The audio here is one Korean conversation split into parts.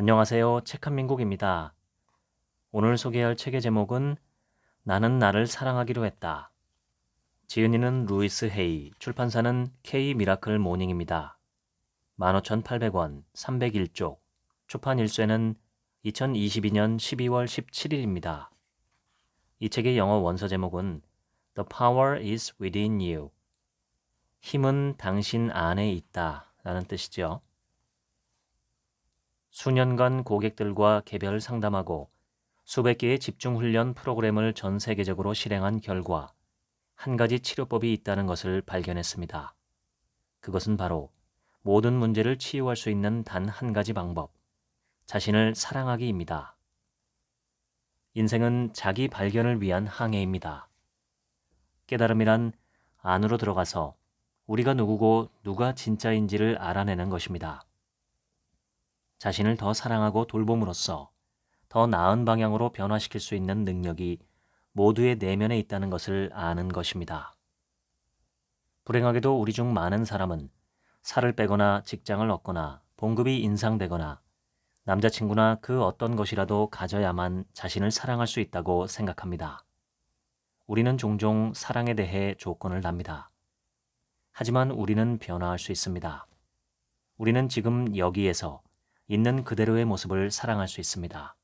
안녕하세요. 책한민국입니다. 오늘 소개할 책의 제목은 나는 나를 사랑하기로 했다. 지은이는 루이스 헤이, 출판사는 K 미라클 모닝입니다. 15,800원, 301쪽, 출판 일쇄는 2022년 12월 17일입니다. 이 책의 영어 원서 제목은 The Power is Within You. 힘은 당신 안에 있다 라는 뜻이죠. 수년간 고객들과 개별 상담하고 수백 개의 집중훈련 프로그램을 전 세계적으로 실행한 결과 한 가지 치료법이 있다는 것을 발견했습니다. 그것은 바로 모든 문제를 치유할 수 있는 단 한 가지 방법, 자신을 사랑하기입니다. 인생은 자기 발견을 위한 항해입니다. 깨달음이란 안으로 들어가서 우리가 누구고 누가 진짜인지를 알아내는 것입니다. 자신을 더 사랑하고 돌봄으로써 더 나은 방향으로 변화시킬 수 있는 능력이 모두의 내면에 있다는 것을 아는 것입니다. 불행하게도 우리 중 많은 사람은 살을 빼거나 직장을 얻거나 봉급이 인상되거나 남자친구나 그 어떤 것이라도 가져야만 자신을 사랑할 수 있다고 생각합니다. 우리는 종종 사랑에 대해 조건을 답니다. 하지만 우리는 변화할 수 있습니다. 우리는 지금 여기에서 있는 그대로의 모습을 사랑할 수 있습니다.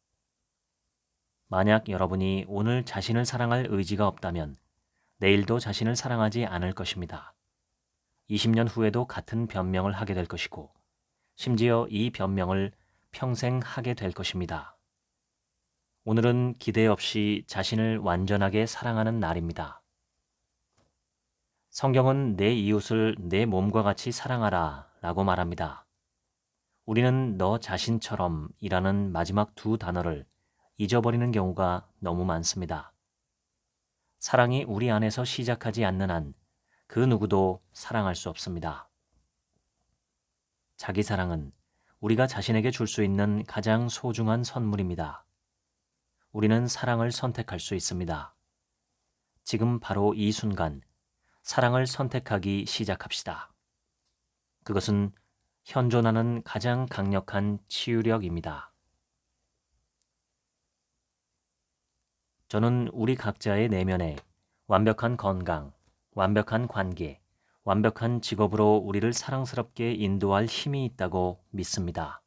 만약 여러분이 오늘 자신을 사랑할 의지가 없다면 내일도 자신을 사랑하지 않을 것입니다. 20년 후에도 같은 변명을 하게 될 것이고 심지어 이 변명을 평생 하게 될 것입니다. 오늘은 기대 없이 자신을 완전하게 사랑하는 날입니다. 성경은 내 이웃을 내 몸과 같이 사랑하라 라고 말합니다. 우리는 너 자신처럼 이라는 마지막 두 단어를 잊어버리는 경우가 너무 많습니다. 사랑이 우리 안에서 시작하지 않는 한 그 누구도 사랑할 수 없습니다. 자기 사랑은 우리가 자신에게 줄 수 있는 가장 소중한 선물입니다. 우리는 사랑을 선택할 수 있습니다. 지금 바로 이 순간 사랑을 선택하기 시작합시다. 그것은 현존하는 가장 강력한 치유력입니다. 저는 우리 각자의 내면에 완벽한 건강, 완벽한 관계, 완벽한 직업으로 우리를 사랑스럽게 인도할 힘이 있다고 믿습니다.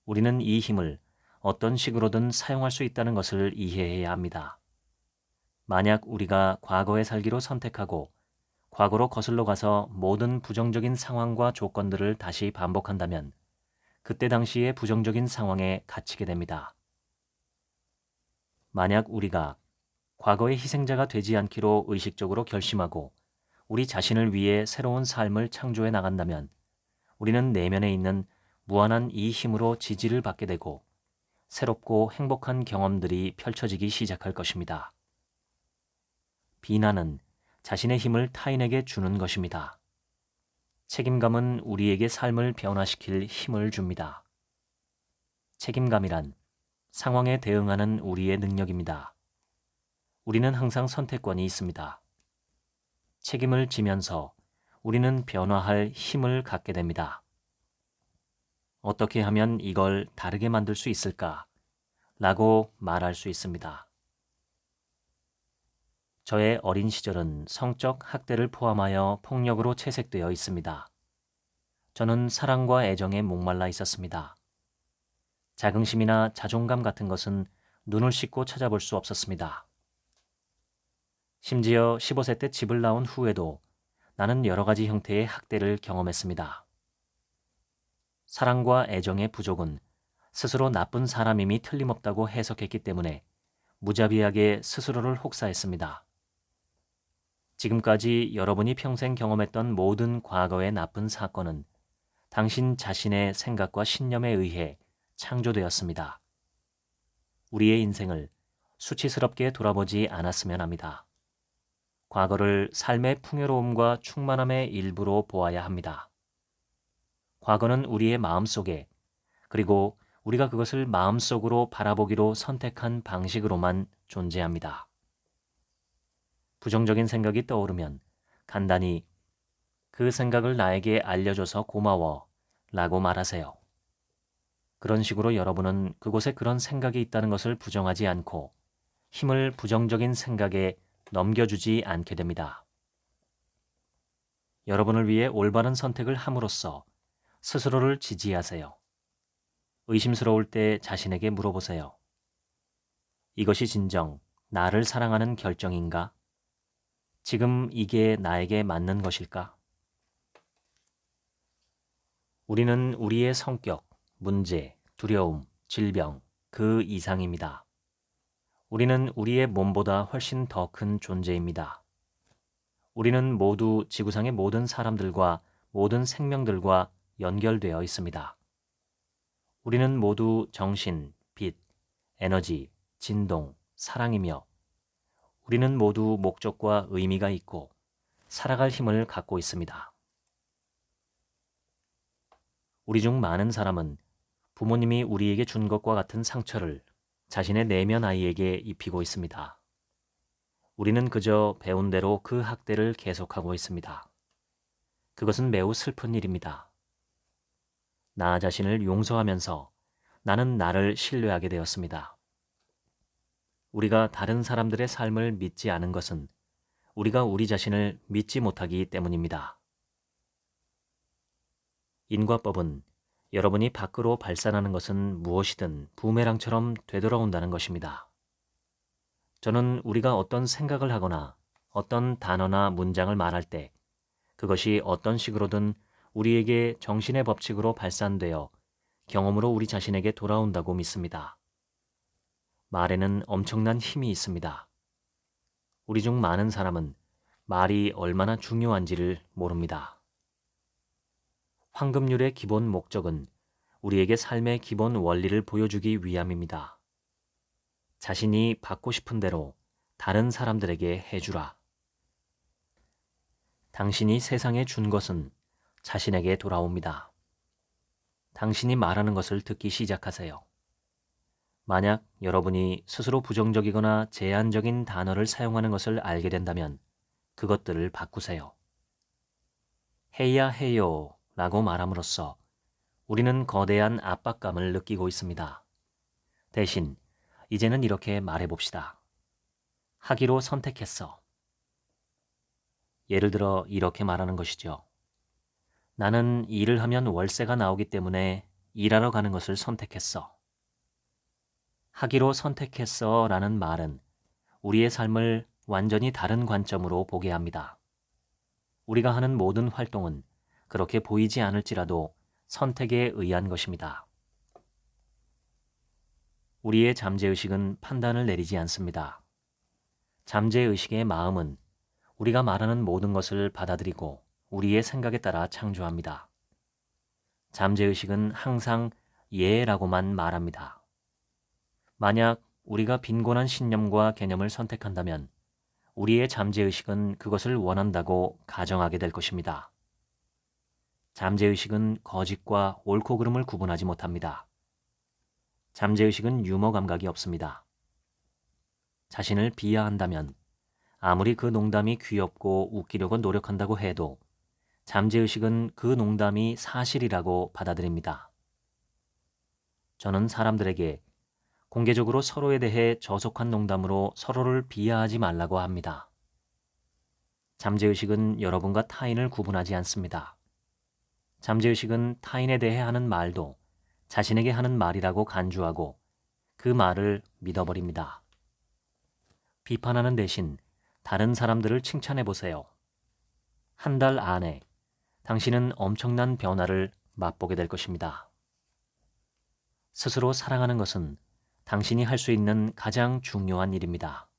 우리는 이 힘을 어떤 식으로든 사용할 수 있다는 것을 이해해야 합니다. 만약 우리가 과거에 살기로 선택하고 과거로 거슬러 가서 모든 부정적인 상황과 조건들을 다시 반복한다면 그때 당시의 부정적인 상황에 갇히게 됩니다. 만약 우리가 과거의 희생자가 되지 않기로 의식적으로 결심하고 우리 자신을 위해 새로운 삶을 창조해 나간다면 우리는 내면에 있는 무한한 이 힘으로 지지를 받게 되고 새롭고 행복한 경험들이 펼쳐지기 시작할 것입니다. 비난은 자신의 힘을 타인에게 주는 것입니다. 책임감은 우리에게 삶을 변화시킬 힘을 줍니다. 책임감이란 상황에 대응하는 우리의 능력입니다. 우리는 항상 선택권이 있습니다. 책임을 지면서 우리는 변화할 힘을 갖게 됩니다. 어떻게 하면 이걸 다르게 만들 수 있을까? 라고 말할 수 있습니다. 저의 어린 시절은 성적 학대를 포함하여 폭력으로 채색되어 있습니다. 저는 사랑과 애정에 목말라 있었습니다. 자긍심이나 자존감 같은 것은 눈을 씻고 찾아볼 수 없었습니다. 심지어 15세 때 집을 나온 후에도 나는 여러 가지 형태의 학대를 경험했습니다. 사랑과 애정의 부족은 스스로 나쁜 사람임이 틀림없다고 해석했기 때문에 무자비하게 스스로를 혹사했습니다. 지금까지 여러분이 평생 경험했던 모든 과거의 나쁜 사건은 당신 자신의 생각과 신념에 의해 창조되었습니다. 우리의 인생을 수치스럽게 돌아보지 않았으면 합니다. 과거를 삶의 풍요로움과 충만함의 일부로 보아야 합니다. 과거는 우리의 마음속에 그리고 우리가 그것을 마음속으로 바라보기로 선택한 방식으로만 존재합니다. 부정적인 생각이 떠오르면 간단히 그 생각을 나에게 알려줘서 고마워 라고 말하세요. 그런 식으로 여러분은 그곳에 그런 생각이 있다는 것을 부정하지 않고 힘을 부정적인 생각에 넘겨주지 않게 됩니다. 여러분을 위해 올바른 선택을 함으로써 스스로를 지지하세요. 의심스러울 때 자신에게 물어보세요. 이것이 진정 나를 사랑하는 결정인가? 지금 이게 나에게 맞는 것일까? 우리는 우리의 성격, 문제, 두려움, 질병, 그 이상입니다. 우리는 우리의 몸보다 훨씬 더 큰 존재입니다. 우리는 모두 지구상의 모든 사람들과 모든 생명들과 연결되어 있습니다. 우리는 모두 정신, 빛, 에너지, 진동, 사랑이며 우리는 모두 목적과 의미가 있고 살아갈 힘을 갖고 있습니다. 우리 중 많은 사람은 부모님이 우리에게 준 것과 같은 상처를 자신의 내면 아이에게 입히고 있습니다. 우리는 그저 배운 대로 그 학대를 계속하고 있습니다. 그것은 매우 슬픈 일입니다. 나 자신을 용서하면서 나는 나를 신뢰하게 되었습니다. 우리가 다른 사람들의 삶을 믿지 않은 것은 우리가 우리 자신을 믿지 못하기 때문입니다. 인과법은 여러분이 밖으로 발산하는 것은 무엇이든 부메랑처럼 되돌아온다는 것입니다. 저는 우리가 어떤 생각을 하거나 어떤 단어나 문장을 말할 때 그것이 어떤 식으로든 우리에게 정신의 법칙으로 발산되어 경험으로 우리 자신에게 돌아온다고 믿습니다. 말에는 엄청난 힘이 있습니다. 우리 중 많은 사람은 말이 얼마나 중요한지를 모릅니다. 황금률의 기본 목적은 우리에게 삶의 기본 원리를 보여주기 위함입니다. 자신이 받고 싶은 대로 다른 사람들에게 해주라. 당신이 세상에 준 것은 자신에게 돌아옵니다. 당신이 말하는 것을 듣기 시작하세요. 만약 여러분이 스스로 부정적이거나 제한적인 단어를 사용하는 것을 알게 된다면 그것들을 바꾸세요. 해야 해요 라고 말함으로써 우리는 거대한 압박감을 느끼고 있습니다. 대신 이제는 이렇게 말해봅시다. 하기로 선택했어. 예를 들어 이렇게 말하는 것이죠. 나는 일을 하면 월세가 나오기 때문에 일하러 가는 것을 선택했어. 하기로 선택했어 라는 말은 우리의 삶을 완전히 다른 관점으로 보게 합니다. 우리가 하는 모든 활동은 그렇게 보이지 않을지라도 선택에 의한 것입니다. 우리의 잠재의식은 판단을 내리지 않습니다. 잠재의식의 마음은 우리가 말하는 모든 것을 받아들이고 우리의 생각에 따라 창조합니다. 잠재의식은 항상 예라고만 말합니다. 만약 우리가 빈곤한 신념과 개념을 선택한다면 우리의 잠재의식은 그것을 원한다고 가정하게 될 것입니다. 잠재의식은 거짓과 옳고 그름을 구분하지 못합니다. 잠재의식은 유머 감각이 없습니다. 자신을 비하한다면 아무리 그 농담이 귀엽고 웃기려고 노력한다고 해도 잠재의식은 그 농담이 사실이라고 받아들입니다. 저는 사람들에게 공개적으로 서로에 대해 저속한 농담으로 서로를 비하하지 말라고 합니다. 잠재의식은 여러분과 타인을 구분하지 않습니다. 잠재의식은 타인에 대해 하는 말도 자신에게 하는 말이라고 간주하고 그 말을 믿어버립니다. 비판하는 대신 다른 사람들을 칭찬해 보세요. 한 달 안에 당신은 엄청난 변화를 맛보게 될 것입니다. 스스로 사랑하는 것은 당신이 할 수 있는 가장 중요한 일입니다.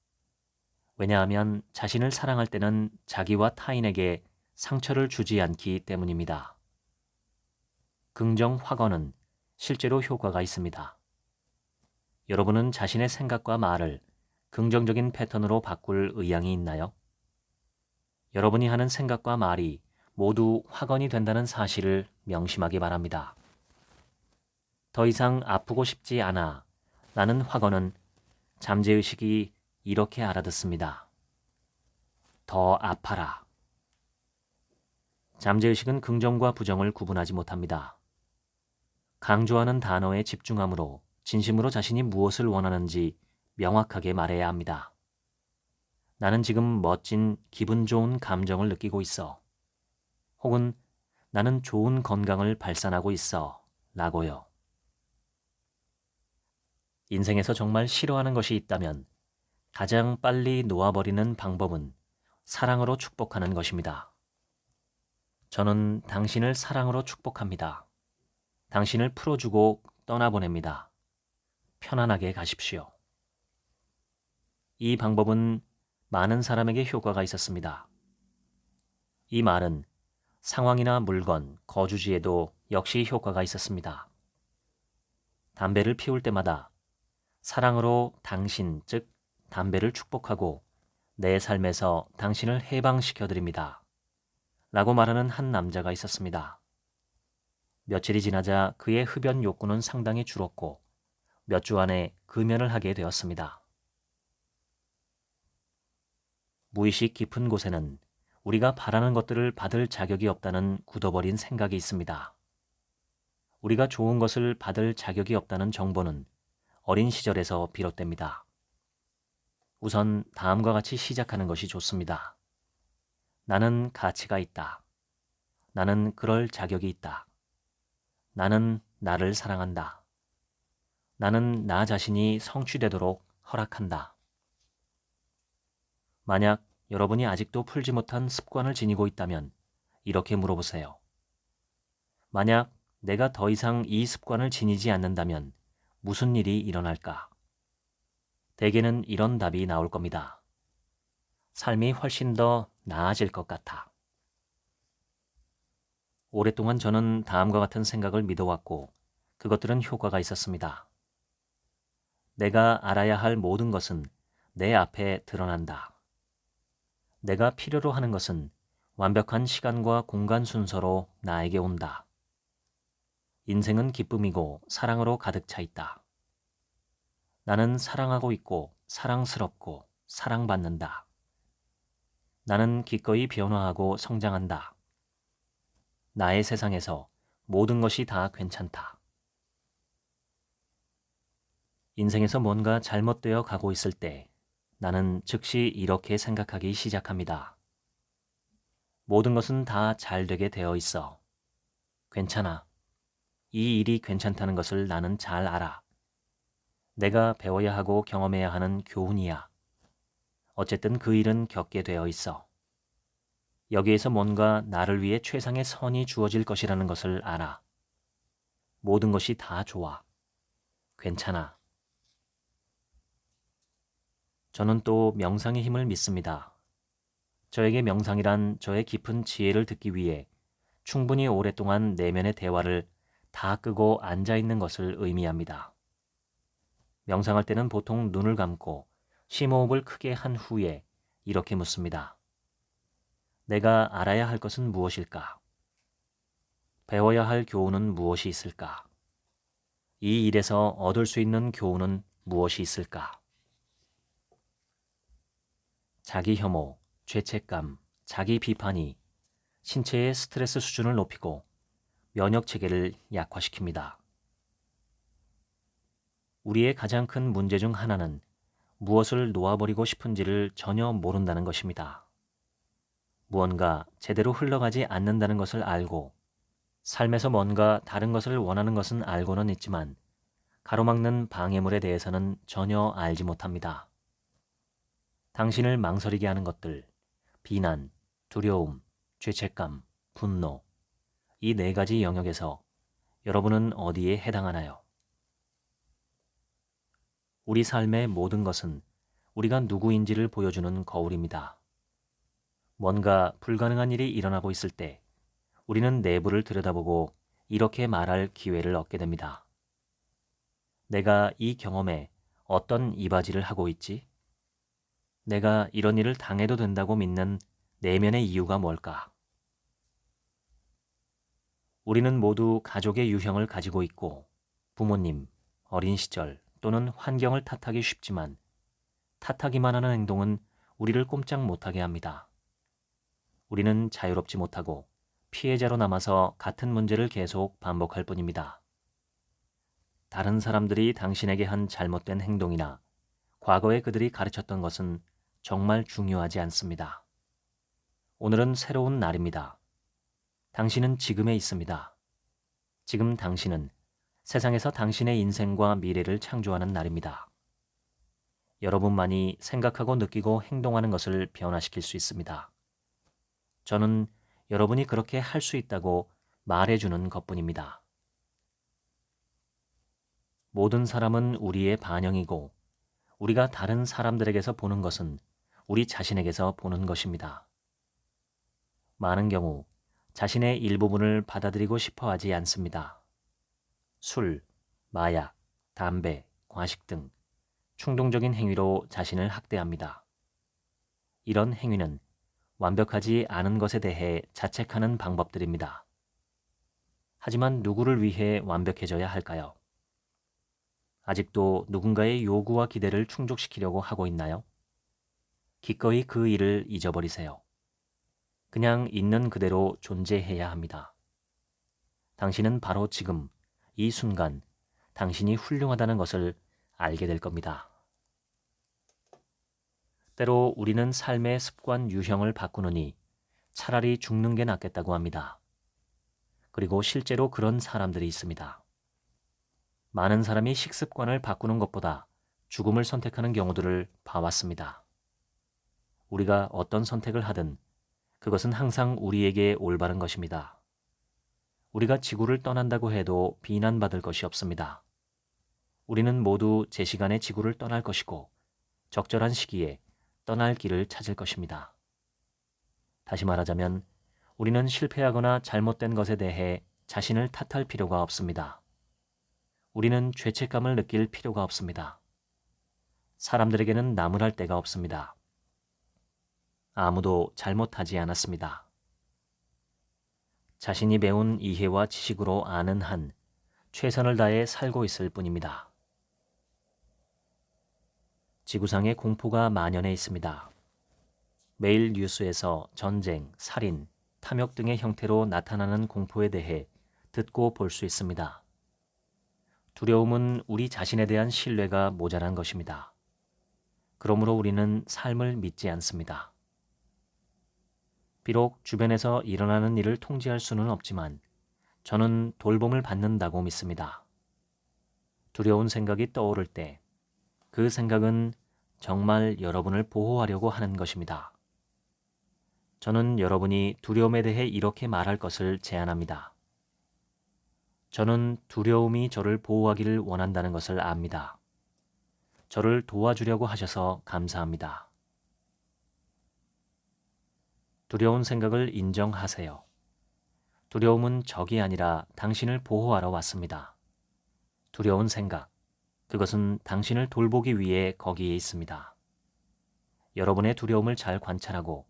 왜냐하면 자신을 사랑할 때는 자기와 타인에게 상처를 주지 않기 때문입니다. 긍정 확언은 실제로 효과가 있습니다. 여러분은 자신의 생각과 말을 긍정적인 패턴으로 바꿀 의향이 있나요? 여러분이 하는 생각과 말이 모두 확언이 된다는 사실을 명심하기 바랍니다. 더 이상 아프고 싶지 않아 라는 확언은 잠재의식이 이렇게 알아듣습니다. 더 아파라. 잠재의식은 긍정과 부정을 구분하지 못합니다. 강조하는 단어에 집중함으로 진심으로 자신이 무엇을 원하는지 명확하게 말해야 합니다. 나는 지금 멋진 기분 좋은 감정을 느끼고 있어. 혹은 나는 좋은 건강을 발산하고 있어. 라고요. 인생에서 정말 싫어하는 것이 있다면 가장 빨리 놓아버리는 방법은 사랑으로 축복하는 것입니다. 저는 당신을 사랑으로 축복합니다. 당신을 풀어주고 떠나보냅니다. 편안하게 가십시오. 이 방법은 많은 사람에게 효과가 있었습니다. 이 말은 상황이나 물건, 거주지에도 역시 효과가 있었습니다. 담배를 피울 때마다 사랑으로 당신, 즉 담배를 축복하고 내 삶에서 당신을 해방시켜 드립니다. 라고 말하는 한 남자가 있었습니다. 며칠이 지나자 그의 흡연 욕구는 상당히 줄었고 몇 주 안에 금연을 하게 되었습니다. 무의식 깊은 곳에는 우리가 바라는 것들을 받을 자격이 없다는 굳어버린 생각이 있습니다. 우리가 좋은 것을 받을 자격이 없다는 정보는 어린 시절에서 비롯됩니다. 우선 다음과 같이 시작하는 것이 좋습니다. 나는 가치가 있다. 나는 그럴 자격이 있다. 나는 나를 사랑한다. 나는 나 자신이 성취되도록 허락한다. 만약 여러분이 아직도 풀지 못한 습관을 지니고 있다면 이렇게 물어보세요. 만약 내가 더 이상 이 습관을 지니지 않는다면 무슨 일이 일어날까? 대개는 이런 답이 나올 겁니다. 삶이 훨씬 더 나아질 것 같아. 오랫동안 저는 다음과 같은 생각을 믿어왔고 그것들은 효과가 있었습니다. 내가 알아야 할 모든 것은 내 앞에 드러난다. 내가 필요로 하는 것은 완벽한 시간과 공간 순서로 나에게 온다. 인생은 기쁨이고 사랑으로 가득 차 있다. 나는 사랑하고 있고 사랑스럽고 사랑받는다. 나는 기꺼이 변화하고 성장한다. 나의 세상에서 모든 것이 다 괜찮다. 인생에서 뭔가 잘못되어 가고 있을 때 나는 즉시 이렇게 생각하기 시작합니다. 모든 것은 다 잘 되게 되어 있어. 괜찮아. 이 일이 괜찮다는 것을 나는 잘 알아. 내가 배워야 하고 경험해야 하는 교훈이야. 어쨌든 그 일은 겪게 되어 있어. 여기에서 뭔가 나를 위해 최상의 선이 주어질 것이라는 것을 알아. 모든 것이 다 좋아. 괜찮아. 저는 또 명상의 힘을 믿습니다. 저에게 명상이란 저의 깊은 지혜를 듣기 위해 충분히 오랫동안 내면의 대화를 다 끄고 앉아있는 것을 의미합니다. 명상할 때는 보통 눈을 감고 심호흡을 크게 한 후에 이렇게 묻습니다. 내가 알아야 할 것은 무엇일까? 배워야 할 교훈은 무엇이 있을까? 이 일에서 얻을 수 있는 교훈은 무엇이 있을까? 자기 혐오, 죄책감, 자기 비판이 신체의 스트레스 수준을 높이고 면역 체계를 약화시킵니다. 우리의 가장 큰 문제 중 하나는 무엇을 놓아버리고 싶은지를 전혀 모른다는 것입니다. 무언가 제대로 흘러가지 않는다는 것을 알고 삶에서 뭔가 다른 것을 원하는 것은 알고는 있지만 가로막는 방해물에 대해서는 전혀 알지 못합니다. 당신을 망설이게 하는 것들, 비난, 두려움, 죄책감, 분노, 이 네 가지 영역에서 여러분은 어디에 해당하나요? 우리 삶의 모든 것은 우리가 누구인지를 보여주는 거울입니다. 뭔가 불가능한 일이 일어나고 있을 때 우리는 내부를 들여다보고 이렇게 말할 기회를 얻게 됩니다. 내가 이 경험에 어떤 이바지를 하고 있지? 내가 이런 일을 당해도 된다고 믿는 내면의 이유가 뭘까? 우리는 모두 가족의 유형을 가지고 있고 부모님, 어린 시절 또는 환경을 탓하기 쉽지만 탓하기만 하는 행동은 우리를 꼼짝 못하게 합니다. 우리는 자유롭지 못하고 피해자로 남아서 같은 문제를 계속 반복할 뿐입니다. 다른 사람들이 당신에게 한 잘못된 행동이나 과거에 그들이 가르쳤던 것은 정말 중요하지 않습니다. 오늘은 새로운 날입니다. 당신은 지금에 있습니다. 지금 당신은 세상에서 당신의 인생과 미래를 창조하는 날입니다. 여러분만이 생각하고 느끼고 행동하는 것을 변화시킬 수 있습니다. 저는 여러분이 그렇게 할 수 있다고 말해주는 것뿐입니다. 모든 사람은 우리의 반영이고 우리가 다른 사람들에게서 보는 것은 우리 자신에게서 보는 것입니다. 많은 경우 자신의 일부분을 받아들이고 싶어 하지 않습니다. 술, 마약, 담배, 과식 등 충동적인 행위로 자신을 학대합니다. 이런 행위는 완벽하지 않은 것에 대해 자책하는 방법들입니다. 하지만 누구를 위해 완벽해져야 할까요? 아직도 누군가의 요구와 기대를 충족시키려고 하고 있나요? 기꺼이 그 일을 잊어버리세요. 그냥 있는 그대로 존재해야 합니다. 당신은 바로 지금, 이 순간, 당신이 훌륭하다는 것을 알게 될 겁니다. 때로 우리는 삶의 습관 유형을 바꾸느니 차라리 죽는 게 낫겠다고 합니다. 그리고 실제로 그런 사람들이 있습니다. 많은 사람이 식습관을 바꾸는 것보다 죽음을 선택하는 경우들을 봐왔습니다. 우리가 어떤 선택을 하든 그것은 항상 우리에게 올바른 것입니다. 우리가 지구를 떠난다고 해도 비난받을 것이 없습니다. 우리는 모두 제 시간에 지구를 떠날 것이고 적절한 시기에 떠날 길을 찾을 것입니다. 다시 말하자면 우리는 실패하거나 잘못된 것에 대해 자신을 탓할 필요가 없습니다. 우리는 죄책감을 느낄 필요가 없습니다. 사람들에게는 나무랄 데가 없습니다. 아무도 잘못하지 않았습니다. 자신이 배운 이해와 지식으로 아는 한 최선을 다해 살고 있을 뿐입니다. 지구상에 공포가 만연해 있습니다. 매일 뉴스에서 전쟁, 살인, 탐욕 등의 형태로 나타나는 공포에 대해 듣고 볼 수 있습니다. 두려움은 우리 자신에 대한 신뢰가 모자란 것입니다. 그러므로 우리는 삶을 믿지 않습니다. 비록 주변에서 일어나는 일을 통제할 수는 없지만 저는 돌봄을 받는다고 믿습니다. 두려운 생각이 떠오를 때 그 생각은 정말 여러분을 보호하려고 하는 것입니다. 저는 여러분이 두려움에 대해 이렇게 말할 것을 제안합니다. 저는 두려움이 저를 보호하기를 원한다는 것을 압니다. 저를 도와주려고 하셔서 감사합니다. 두려운 생각을 인정하세요. 두려움은 적이 아니라 당신을 보호하러 왔습니다. 두려운 생각, 그것은 당신을 돌보기 위해 거기에 있습니다. 여러분의 두려움을 잘 관찰하고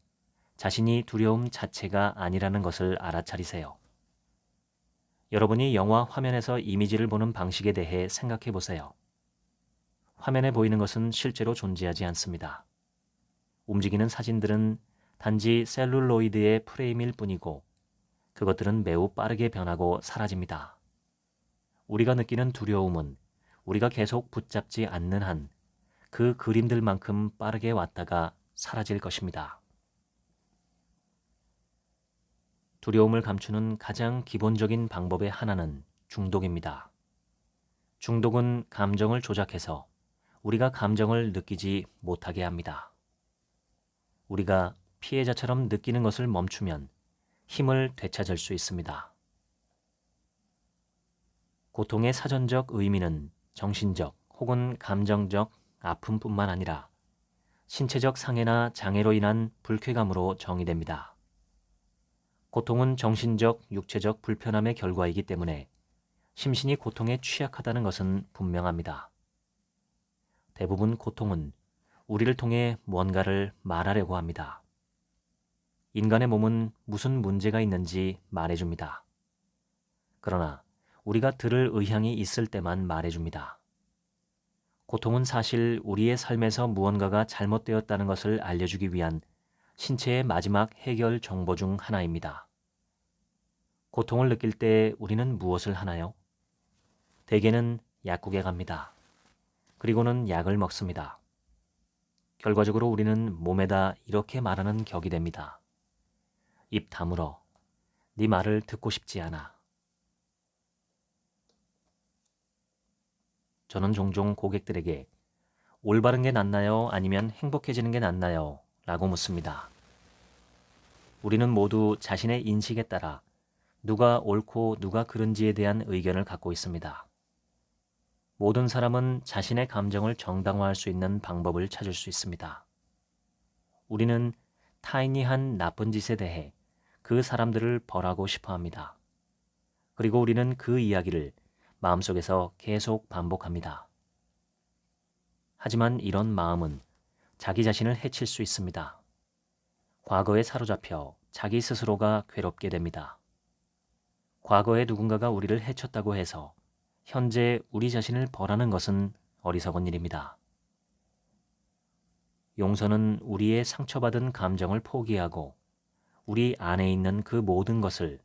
자신이 두려움 자체가 아니라는 것을 알아차리세요. 여러분이 영화 화면에서 이미지를 보는 방식에 대해 생각해 보세요. 화면에 보이는 것은 실제로 존재하지 않습니다. 움직이는 사진들은 단지 셀룰로이드의 프레임일 뿐이고 그것들은 매우 빠르게 변하고 사라집니다. 우리가 느끼는 두려움은 우리가 계속 붙잡지 않는 한 그 그림들만큼 빠르게 왔다가 사라질 것입니다. 두려움을 감추는 가장 기본적인 방법의 하나는 중독입니다. 중독은 감정을 조작해서 우리가 감정을 느끼지 못하게 합니다. 우리가 피해자처럼 느끼는 것을 멈추면 힘을 되찾을 수 있습니다. 고통의 사전적 의미는 정신적 혹은 감정적 아픔뿐만 아니라 신체적 상해나 장애로 인한 불쾌감으로 정의됩니다. 고통은 정신적, 육체적 불편함의 결과이기 때문에 심신이 고통에 취약하다는 것은 분명합니다. 대부분 고통은 우리를 통해 뭔가를 말하려고 합니다. 인간의 몸은 무슨 문제가 있는지 말해줍니다. 그러나 우리가 들을 의향이 있을 때만 말해줍니다. 고통은 사실 우리의 삶에서 무언가가 잘못되었다는 것을 알려주기 위한 신체의 마지막 해결 정보 중 하나입니다. 고통을 느낄 때 우리는 무엇을 하나요? 대개는 약국에 갑니다. 그리고는 약을 먹습니다. 결과적으로 우리는 몸에다 이렇게 말하는 격이 됩니다. 입 다물어. 네 말을 듣고 싶지 않아. 저는 종종 고객들에게 올바른 게 낫나요? 아니면 행복해지는 게 낫나요? 라고 묻습니다. 우리는 모두 자신의 인식에 따라 누가 옳고 누가 그른지에 대한 의견을 갖고 있습니다. 모든 사람은 자신의 감정을 정당화할 수 있는 방법을 찾을 수 있습니다. 우리는 타인이 한 나쁜 짓에 대해 그 사람들을 벌하고 싶어 합니다. 그리고 우리는 그 이야기를 마음속에서 계속 반복합니다. 하지만 이런 마음은 자기 자신을 해칠 수 있습니다. 과거에 사로잡혀 자기 스스로가 괴롭게 됩니다. 과거에 누군가가 우리를 해쳤다고 해서 현재 우리 자신을 벌하는 것은 어리석은 일입니다. 용서는 우리의 상처받은 감정을 포기하고 우리 안에 있는 그 모든 것을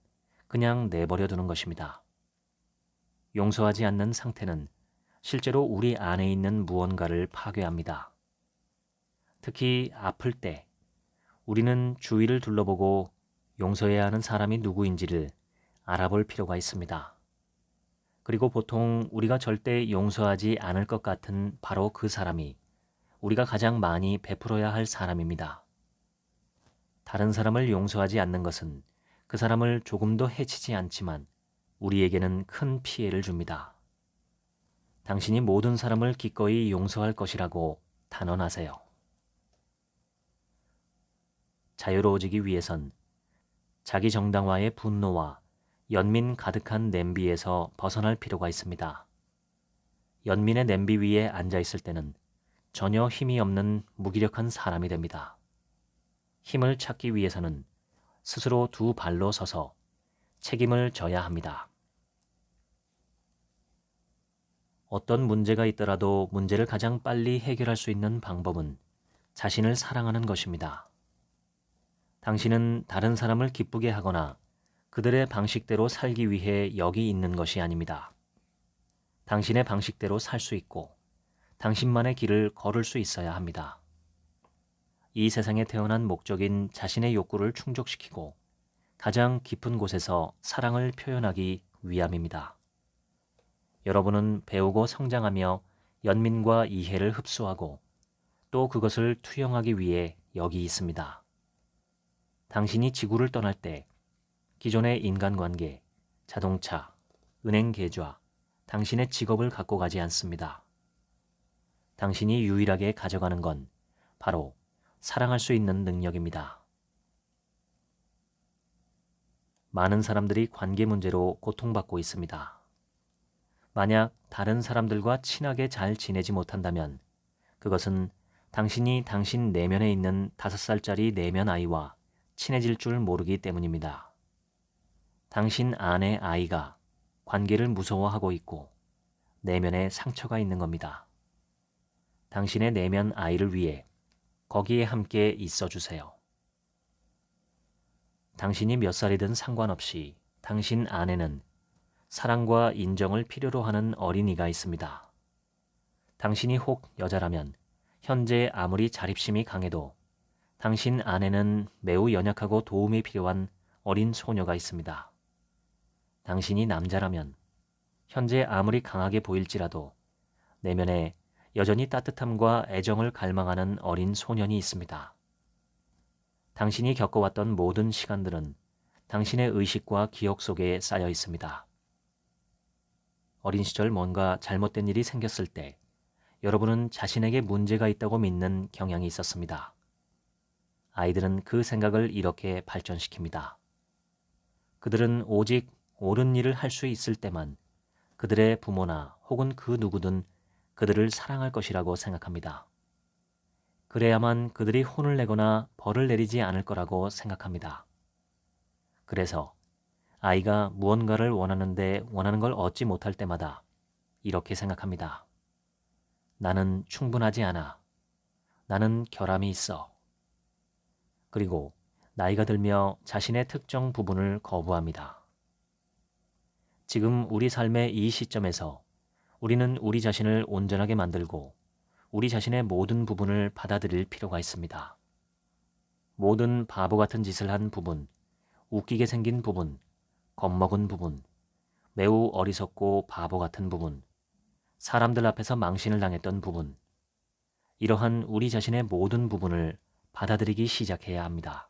그냥 내버려 두는 것입니다. 용서하지 않는 상태는 실제로 우리 안에 있는 무언가를 파괴합니다. 특히 아플 때 우리는 주위를 둘러보고 용서해야 하는 사람이 누구인지를 알아볼 필요가 있습니다. 그리고 보통 우리가 절대 용서하지 않을 것 같은 바로 그 사람이 우리가 가장 많이 베풀어야 할 사람입니다. 다른 사람을 용서하지 않는 것은 그 사람을 조금도 해치지 않지만 우리에게는 큰 피해를 줍니다. 당신이 모든 사람을 기꺼이 용서할 것이라고 단언하세요. 자유로워지기 위해선 자기 정당화의 분노와 연민 가득한 냄비에서 벗어날 필요가 있습니다. 연민의 냄비 위에 앉아 있을 때는 전혀 힘이 없는 무기력한 사람이 됩니다. 힘을 찾기 위해서는 스스로 두 발로 서서 책임을 져야 합니다. 어떤 문제가 있더라도 문제를 가장 빨리 해결할 수 있는 방법은 자신을 사랑하는 것입니다. 당신은 다른 사람을 기쁘게 하거나 그들의 방식대로 살기 위해 여기 있는 것이 아닙니다. 당신의 방식대로 살 수 있고 당신만의 길을 걸을 수 있어야 합니다. 이 세상에 태어난 목적인 자신의 욕구를 충족시키고 가장 깊은 곳에서 사랑을 표현하기 위함입니다. 여러분은 배우고 성장하며 연민과 이해를 흡수하고 또 그것을 투영하기 위해 여기 있습니다. 당신이 지구를 떠날 때 기존의 인간관계, 자동차, 은행 계좌, 당신의 직업을 갖고 가지 않습니다. 당신이 유일하게 가져가는 건 바로 사랑할 수 있는 능력입니다. 많은 사람들이 관계 문제로 고통받고 있습니다. 만약 다른 사람들과 친하게 잘 지내지 못한다면 그것은 당신이 당신 내면에 있는 5살짜리 내면 아이와 친해질 줄 모르기 때문입니다. 당신 안의 아이가 관계를 무서워하고 있고 내면에 상처가 있는 겁니다. 당신의 내면 아이를 위해 거기에 함께 있어 주세요. 당신이 몇 살이든 상관없이 당신 안에는 사랑과 인정을 필요로 하는 어린이가 있습니다. 당신이 혹 여자라면 현재 아무리 자립심이 강해도 당신 안에는 매우 연약하고 도움이 필요한 어린 소녀가 있습니다. 당신이 남자라면 현재 아무리 강하게 보일지라도 내면에 여전히 따뜻함과 애정을 갈망하는 어린 소년이 있습니다. 당신이 겪어왔던 모든 시간들은 당신의 의식과 기억 속에 쌓여 있습니다. 어린 시절 뭔가 잘못된 일이 생겼을 때 여러분은 자신에게 문제가 있다고 믿는 경향이 있었습니다. 아이들은 그 생각을 이렇게 발전시킵니다. 그들은 오직 옳은 일을 할 수 있을 때만 그들의 부모나 혹은 그 누구든 그들을 사랑할 것이라고 생각합니다. 그래야만 그들이 혼을 내거나 벌을 내리지 않을 거라고 생각합니다. 그래서 아이가 무언가를 원하는데 원하는 걸 얻지 못할 때마다 이렇게 생각합니다. 나는 충분하지 않아. 나는 결함이 있어. 그리고 나이가 들며 자신의 특정 부분을 거부합니다. 지금 우리 삶의 이 시점에서 우리는 우리 자신을 온전하게 만들고 우리 자신의 모든 부분을 받아들일 필요가 있습니다. 모든 바보 같은 짓을 한 부분, 웃기게 생긴 부분, 겁먹은 부분, 매우 어리석고 바보 같은 부분, 사람들 앞에서 망신을 당했던 부분, 이러한 우리 자신의 모든 부분을 받아들이기 시작해야 합니다.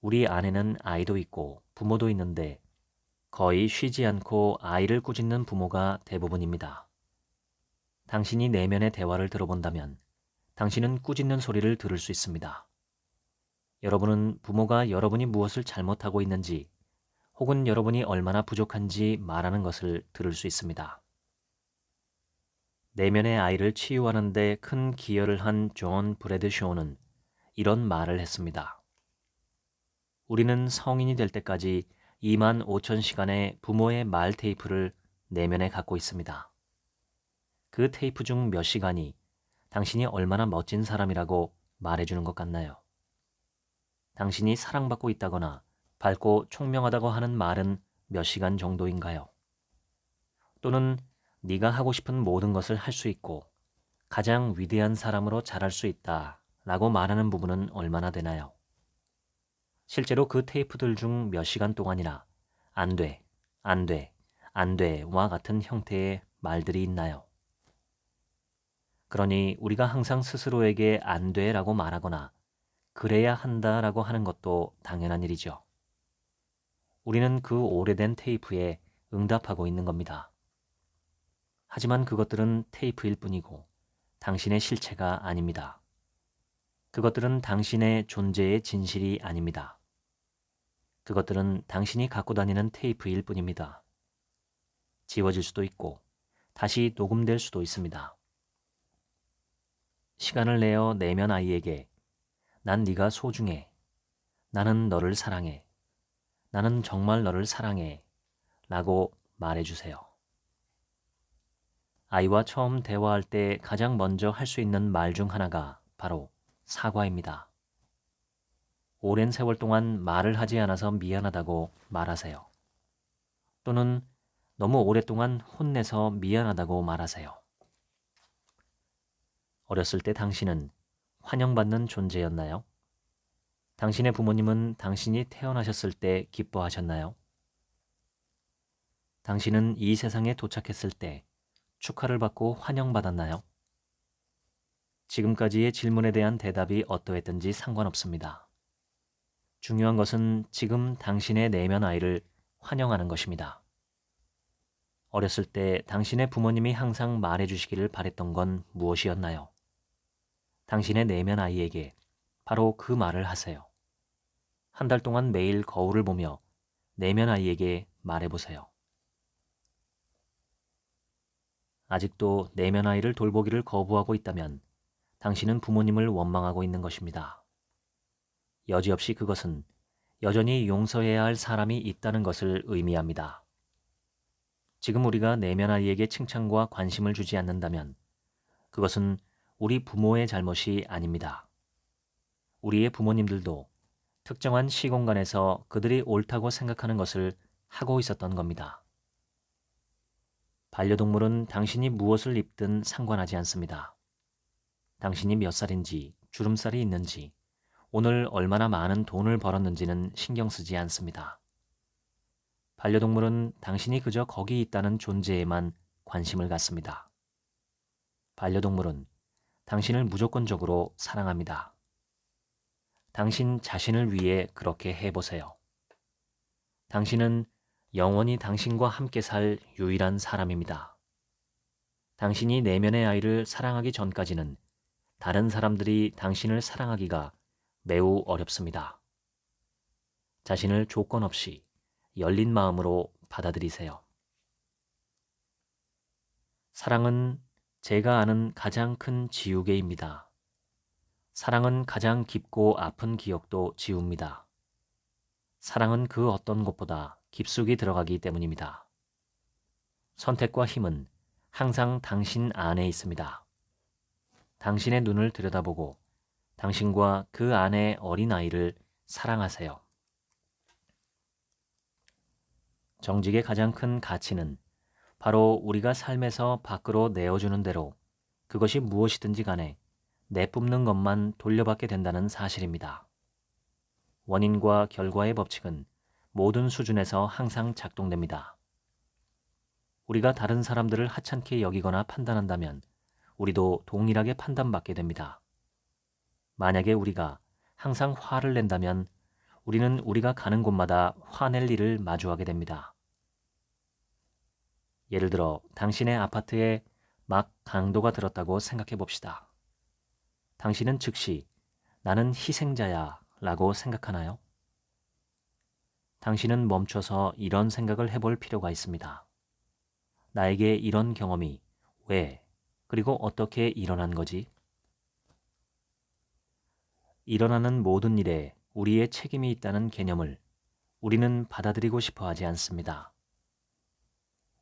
우리 안에는 아이도 있고 부모도 있는데 거의 쉬지 않고 아이를 꾸짖는 부모가 대부분입니다. 당신이 내면의 대화를 들어본다면 당신은 꾸짖는 소리를 들을 수 있습니다. 여러분은 부모가 여러분이 무엇을 잘못하고 있는지 혹은 여러분이 얼마나 부족한지 말하는 것을 들을 수 있습니다. 내면의 아이를 치유하는 데 큰 기여를 한 존 브래드쇼는 이런 말을 했습니다. 우리는 성인이 될 때까지 25,000시간의 부모의 말 테이프를 내면에 갖고 있습니다. 그 테이프 중 몇 시간이 당신이 얼마나 멋진 사람이라고 말해주는 것 같나요? 당신이 사랑받고 있다거나 밝고 총명하다고 하는 말은 몇 시간 정도인가요? 또는 네가 하고 싶은 모든 것을 할 수 있고 가장 위대한 사람으로 자랄 수 있다 라고 말하는 부분은 얼마나 되나요? 실제로 그 테이프들 중 몇 시간 동안이나 안 돼, 안 돼, 안 돼와 같은 형태의 말들이 있나요? 그러니 우리가 항상 스스로에게 안 돼라고 말하거나 그래야 한다라고 하는 것도 당연한 일이죠. 우리는 그 오래된 테이프에 응답하고 있는 겁니다. 하지만 그것들은 테이프일 뿐이고 당신의 실체가 아닙니다. 그것들은 당신의 존재의 진실이 아닙니다. 그것들은 당신이 갖고 다니는 테이프일 뿐입니다. 지워질 수도 있고 다시 녹음될 수도 있습니다. 시간을 내어 내면 아이에게 난 네가 소중해. 나는 너를 사랑해. 나는 정말 너를 사랑해. 라고 말해주세요. 아이와 처음 대화할 때 가장 먼저 할 수 있는 말 중 하나가 바로 사과입니다. 오랜 세월 동안 말을 하지 않아서 미안하다고 말하세요. 또는 너무 오랫동안 혼내서 미안하다고 말하세요. 어렸을 때 당신은 환영받는 존재였나요? 당신의 부모님은 당신이 태어나셨을 때 기뻐하셨나요? 당신은 이 세상에 도착했을 때 축하를 받고 환영받았나요? 지금까지의 질문에 대한 대답이 어떠했든지 상관없습니다. 중요한 것은 지금 당신의 내면 아이를 환영하는 것입니다. 어렸을 때 당신의 부모님이 항상 말해주시기를 바랬던 건 무엇이었나요? 당신의 내면 아이에게 바로 그 말을 하세요. 한 달 동안 매일 거울을 보며 내면 아이에게 말해보세요. 아직도 내면 아이를 돌보기를 거부하고 있다면 당신은 부모님을 원망하고 있는 것입니다. 여지없이 그것은 여전히 용서해야 할 사람이 있다는 것을 의미합니다. 지금 우리가 내면 아이에게 칭찬과 관심을 주지 않는다면 그것은 우리 부모의 잘못이 아닙니다. 우리의 부모님들도 특정한 시공간에서 그들이 옳다고 생각하는 것을 하고 있었던 겁니다. 반려동물은 당신이 무엇을 입든 상관하지 않습니다. 당신이 몇 살인지, 주름살이 있는지, 오늘 얼마나 많은 돈을 벌었는지는 신경 쓰지 않습니다. 반려동물은 당신이 그저 거기 있다는 존재에만 관심을 갖습니다. 반려동물은 당신을 무조건적으로 사랑합니다. 당신 자신을 위해 그렇게 해보세요. 당신은 영원히 당신과 함께 살 유일한 사람입니다. 당신이 내면의 아이를 사랑하기 전까지는 다른 사람들이 당신을 사랑하기가 매우 어렵습니다. 자신을 조건 없이 열린 마음으로 받아들이세요. 사랑은 제가 아는 가장 큰 지우개입니다. 사랑은 가장 깊고 아픈 기억도 지웁니다. 사랑은 그 어떤 것보다 깊숙이 들어가기 때문입니다. 선택과 힘은 항상 당신 안에 있습니다. 당신의 눈을 들여다보고 당신과 그 안의 어린아이를 사랑하세요. 정직의 가장 큰 가치는 바로 우리가 삶에서 밖으로 내어주는 대로 그것이 무엇이든지 간에 내뿜는 것만 돌려받게 된다는 사실입니다. 원인과 결과의 법칙은 모든 수준에서 항상 작동됩니다. 우리가 다른 사람들을 하찮게 여기거나 판단한다면 우리도 동일하게 판단받게 됩니다. 만약에 우리가 항상 화를 낸다면 우리는 우리가 가는 곳마다 화낼 일을 마주하게 됩니다. 예를 들어 당신의 아파트에 막 강도가 들었다고 생각해 봅시다. 당신은 즉시 나는 희생자야 라고 생각하나요? 당신은 멈춰서 이런 생각을 해볼 필요가 있습니다. 나에게 이런 경험이 왜, 그리고 어떻게 일어난 거지? 일어나는 모든 일에 우리의 책임이 있다는 개념을 우리는 받아들이고 싶어 하지 않습니다.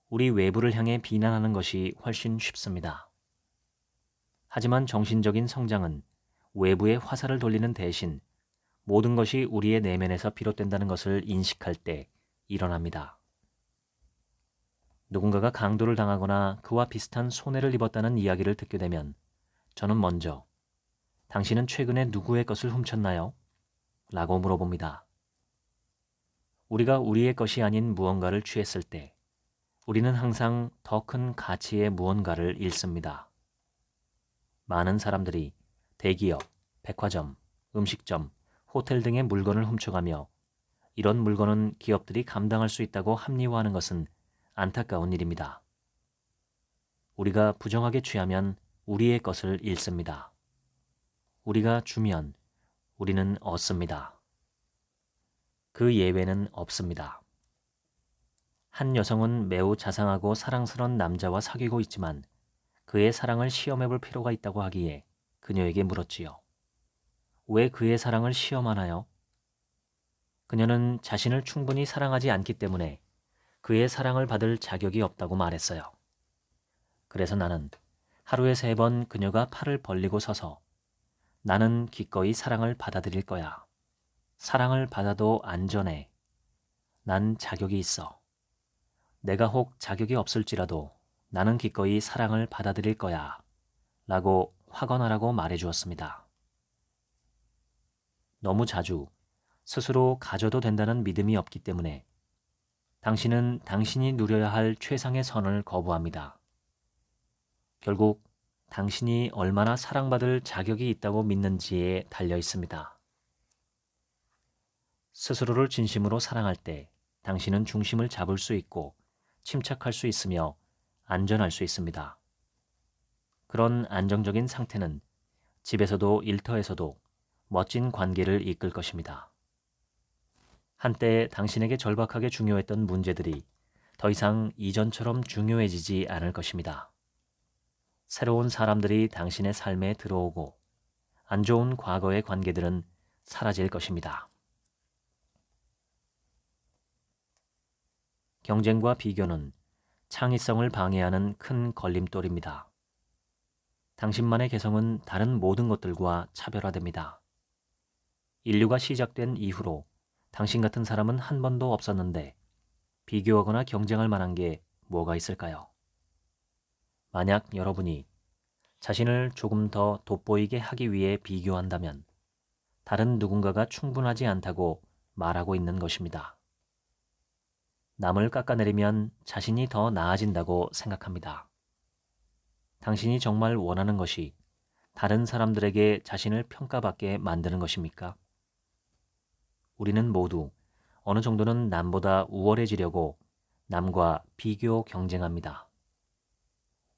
우리 외부를 향해 비난하는 것이 훨씬 쉽습니다. 하지만 정신적인 성장은 외부에 화살을 돌리는 대신 모든 것이 우리의 내면에서 비롯된다는 것을 인식할 때 일어납니다. 누군가가 강도를 당하거나 그와 비슷한 손해를 입었다는 이야기를 듣게 되면 저는 먼저 당신은 최근에 누구의 것을 훔쳤나요? 라고 물어봅니다. 우리가 우리의 것이 아닌 무언가를 취했을 때 우리는 항상 더 큰 가치의 무언가를 잃습니다. 많은 사람들이 대기업, 백화점, 음식점, 호텔 등의 물건을 훔쳐가며 이런 물건은 기업들이 감당할 수 있다고 합리화하는 것은 안타까운 일입니다. 우리가 부정하게 취하면 우리의 것을 잃습니다. 우리가 주면 우리는 얻습니다. 그 예외는 없습니다. 한 여성은 매우 자상하고 사랑스러운 남자와 사귀고 있지만 그의 사랑을 시험해 볼 필요가 있다고 하기에 그녀에게 물었지요. 왜 그의 사랑을 시험하나요? 그녀는 자신을 충분히 사랑하지 않기 때문에 그의 사랑을 받을 자격이 없다고 말했어요. 그래서 나는 하루에 3번 그녀가 팔을 벌리고 서서 나는 기꺼이 사랑을 받아들일 거야. 사랑을 받아도 안전해. 난 자격이 있어. 내가 혹 자격이 없을지라도 나는 기꺼이 사랑을 받아들일 거야. 라고 확언하라고 말해주었습니다. 너무 자주 스스로 가져도 된다는 믿음이 없기 때문에 당신은 당신이 누려야 할 최상의 선을 거부합니다. 결국 당신이 얼마나 사랑받을 자격이 있다고 믿는지에 달려 있습니다. 스스로를 진심으로 사랑할 때 당신은 중심을 잡을 수 있고 침착할 수 있으며 안전할 수 있습니다. 그런 안정적인 상태는 집에서도 일터에서도 멋진 관계를 이끌 것입니다. 한때 당신에게 절박하게 중요했던 문제들이 더 이상 이전처럼 중요해지지 않을 것입니다. 새로운 사람들이 당신의 삶에 들어오고 안 좋은 과거의 관계들은 사라질 것입니다. 경쟁과 비교는 창의성을 방해하는 큰 걸림돌입니다. 당신만의 개성은 다른 모든 것들과 차별화됩니다. 인류가 시작된 이후로 당신 같은 사람은 한 번도 없었는데 비교하거나 경쟁할 만한 게 뭐가 있을까요? 만약 여러분이 자신을 조금 더 돋보이게 하기 위해 비교한다면 다른 누군가가 충분하지 않다고 말하고 있는 것입니다. 남을 깎아내리면 자신이 더 나아진다고 생각합니다. 당신이 정말 원하는 것이 다른 사람들에게 자신을 평가받게 만드는 것입니까? 우리는 모두 어느 정도는 남보다 우월해지려고 남과 비교 경쟁합니다.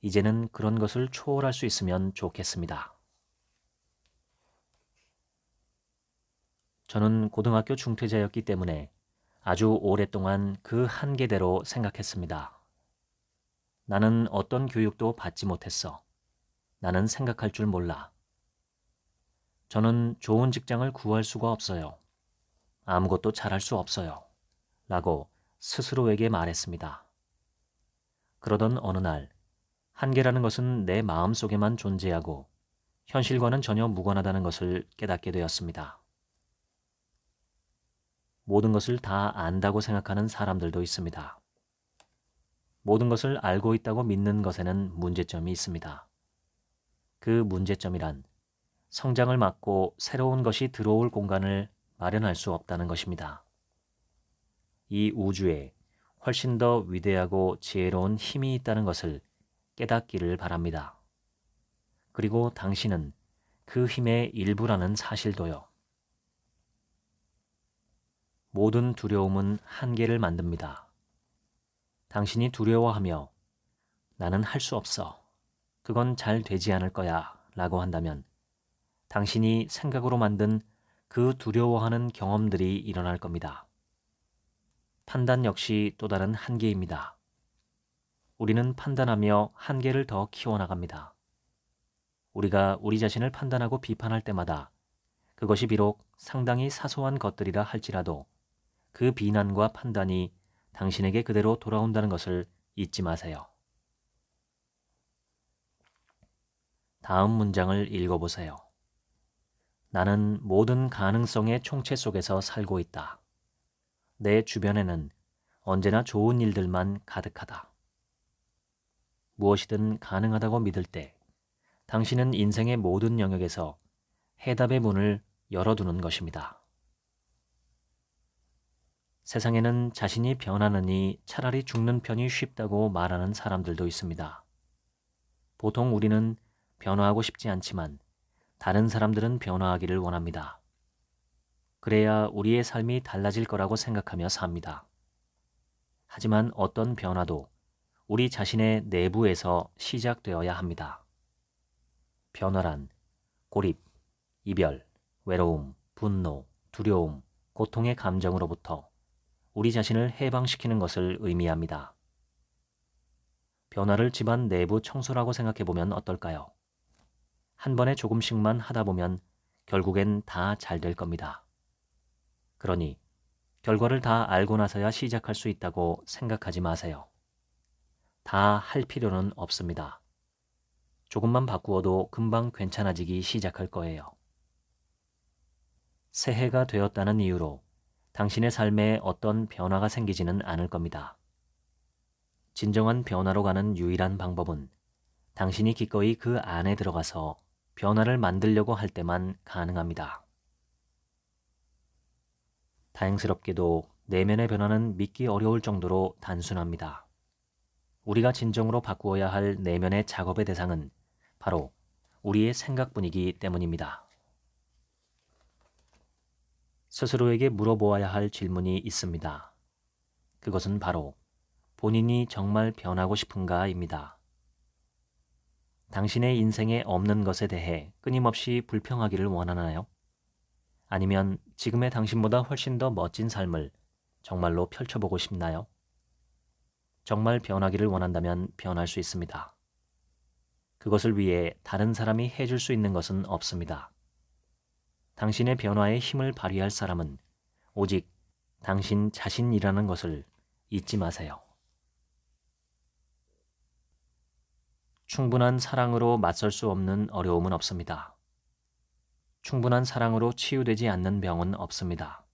이제는 그런 것을 초월할 수 있으면 좋겠습니다. 저는 고등학교 중퇴자였기 때문에 아주 오랫동안 그 한계대로 생각했습니다. 나는 어떤 교육도 받지 못했어. 나는 생각할 줄 몰라. 저는 좋은 직장을 구할 수가 없어요. 아무것도 잘할 수 없어요. 라고 스스로에게 말했습니다. 그러던 어느 날 한계라는 것은 내 마음속에만 존재하고 현실과는 전혀 무관하다는 것을 깨닫게 되었습니다. 모든 것을 다 안다고 생각하는 사람들도 있습니다. 모든 것을 알고 있다고 믿는 것에는 문제점이 있습니다. 그 문제점이란 성장을 막고 새로운 것이 들어올 공간을 마련할 수 없다는 것입니다. 이 우주에 훨씬 더 위대하고 지혜로운 힘이 있다는 것을 깨닫기를 바랍니다. 그리고 당신은 그 힘의 일부라는 사실도요. 모든 두려움은 한계를 만듭니다. 당신이 두려워하며 나는 할 수 없어. 그건 잘 되지 않을 거야 라고 한다면 당신이 생각으로 만든 그 두려워하는 경험들이 일어날 겁니다. 판단 역시 또 다른 한계입니다. 우리는 판단하며 한계를 더 키워나갑니다. 우리가 우리 자신을 판단하고 비판할 때마다 그것이 비록 상당히 사소한 것들이라 할지라도 그 비난과 판단이 당신에게 그대로 돌아온다는 것을 잊지 마세요. 다음 문장을 읽어보세요. 나는 모든 가능성의 총체 속에서 살고 있다. 내 주변에는 언제나 좋은 일들만 가득하다. 무엇이든 가능하다고 믿을 때 당신은 인생의 모든 영역에서 해답의 문을 열어두는 것입니다. 세상에는 자신이 변하느니 차라리 죽는 편이 쉽다고 말하는 사람들도 있습니다. 보통 우리는 변화하고 싶지 않지만 다른 사람들은 변화하기를 원합니다. 그래야 우리의 삶이 달라질 거라고 생각하며 삽니다. 하지만 어떤 변화도 우리 자신의 내부에서 시작되어야 합니다. 변화란 고립, 이별, 외로움, 분노, 두려움, 고통의 감정으로부터 우리 자신을 해방시키는 것을 의미합니다. 변화를 집안 내부 청소라고 생각해보면 어떨까요? 한 번에 조금씩만 하다 보면 결국엔 다 잘 될 겁니다. 그러니 결과를 다 알고 나서야 시작할 수 있다고 생각하지 마세요. 다 할 필요는 없습니다. 조금만 바꾸어도 금방 괜찮아지기 시작할 거예요. 새해가 되었다는 이유로 당신의 삶에 어떤 변화가 생기지는 않을 겁니다. 진정한 변화로 가는 유일한 방법은 당신이 기꺼이 그 안에 들어가서 변화를 만들려고 할 때만 가능합니다. 다행스럽게도 내면의 변화는 믿기 어려울 정도로 단순합니다. 우리가 진정으로 바꾸어야 할 내면의 작업의 대상은 바로 우리의 생각뿐이기 때문입니다. 스스로에게 물어보아야 할 질문이 있습니다. 그것은 바로 본인이 정말 변하고 싶은가입니다. 당신의 인생에 없는 것에 대해 끊임없이 불평하기를 원하나요? 아니면 지금의 당신보다 훨씬 더 멋진 삶을 정말로 펼쳐보고 싶나요? 정말 변하기를 원한다면 변할 수 있습니다. 그것을 위해 다른 사람이 해줄 수 있는 것은 없습니다. 당신의 변화에 힘을 발휘할 사람은 오직 당신 자신이라는 것을 잊지 마세요. 충분한 사랑으로 맞설 수 없는 어려움은 없습니다. 충분한 사랑으로 치유되지 않는 병은 없습니다.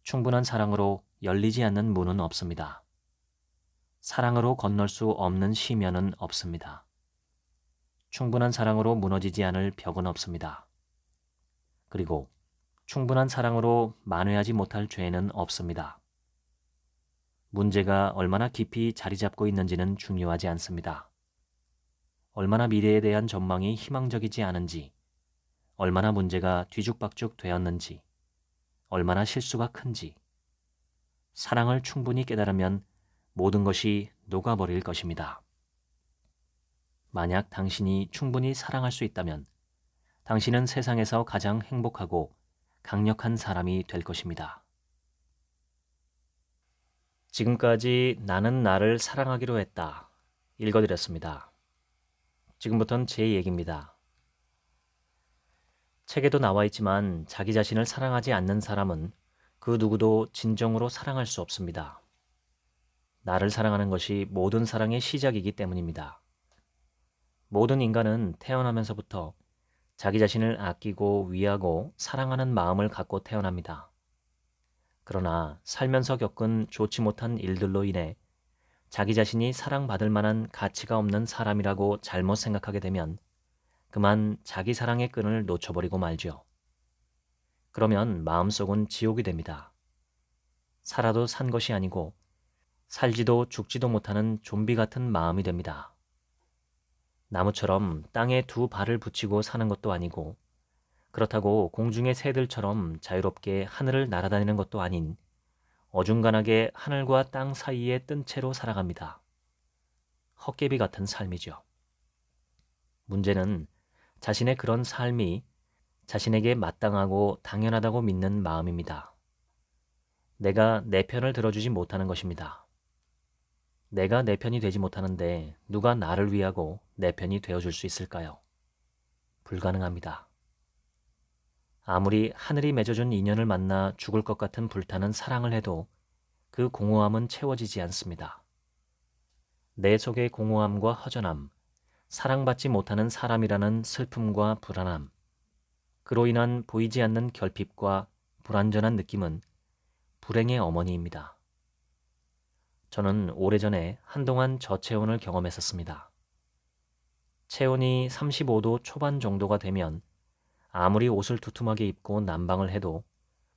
충분한 사랑으로 열리지 않는 문은 없습니다. 사랑으로 건널 수 없는 시면은 없습니다. 충분한 사랑으로 무너지지 않을 벽은 없습니다. 그리고 충분한 사랑으로 만회하지 못할 죄는 없습니다. 문제가 얼마나 깊이 자리 잡고 있는지는 중요하지 않습니다. 얼마나 미래에 대한 전망이 희망적이지 않은지, 얼마나 문제가 뒤죽박죽 되었는지, 얼마나 실수가 큰지, 사랑을 충분히 깨달으면 모든 것이 녹아버릴 것입니다. 만약 당신이 충분히 사랑할 수 있다면 당신은 세상에서 가장 행복하고 강력한 사람이 될 것입니다. 지금까지 나는 나를 사랑하기로 했다. 읽어드렸습니다. 지금부터는 제 얘기입니다. 책에도 나와 있지만 자기 자신을 사랑하지 않는 사람은 그 누구도 진정으로 사랑할 수 없습니다. 나를 사랑하는 것이 모든 사랑의 시작이기 때문입니다. 모든 인간은 태어나면서부터 자기 자신을 아끼고 위하고 사랑하는 마음을 갖고 태어납니다. 그러나 살면서 겪은 좋지 못한 일들로 인해 자기 자신이 사랑받을 만한 가치가 없는 사람이라고 잘못 생각하게 되면 그만 자기 사랑의 끈을 놓쳐버리고 말죠. 그러면 마음속은 지옥이 됩니다. 살아도 산 것이 아니고 살지도 죽지도 못하는 좀비 같은 마음이 됩니다. 나무처럼 땅에 두 발을 붙이고 사는 것도 아니고 그렇다고 공중의 새들처럼 자유롭게 하늘을 날아다니는 것도 아닌 어중간하게 하늘과 땅 사이에 뜬 채로 살아갑니다. 헛개비 같은 삶이죠. 문제는 자신의 그런 삶이 자신에게 마땅하고 당연하다고 믿는 마음입니다. 내가 내 편을 들어주지 못하는 것입니다. 내가 내 편이 되지 못하는데 누가 나를 위하고 내 편이 되어줄 수 있을까요? 불가능합니다. 아무리 하늘이 맺어준 인연을 만나 죽을 것 같은 불타는 사랑을 해도 그 공허함은 채워지지 않습니다. 내 속의 공허함과 허전함, 사랑받지 못하는 사람이라는 슬픔과 불안함, 그로 인한 보이지 않는 결핍과 불완전한 느낌은 불행의 어머니입니다. 저는 오래전에 한동안 저체온을 경험했었습니다. 체온이 35도 초반 정도가 되면 아무리 옷을 두툼하게 입고 난방을 해도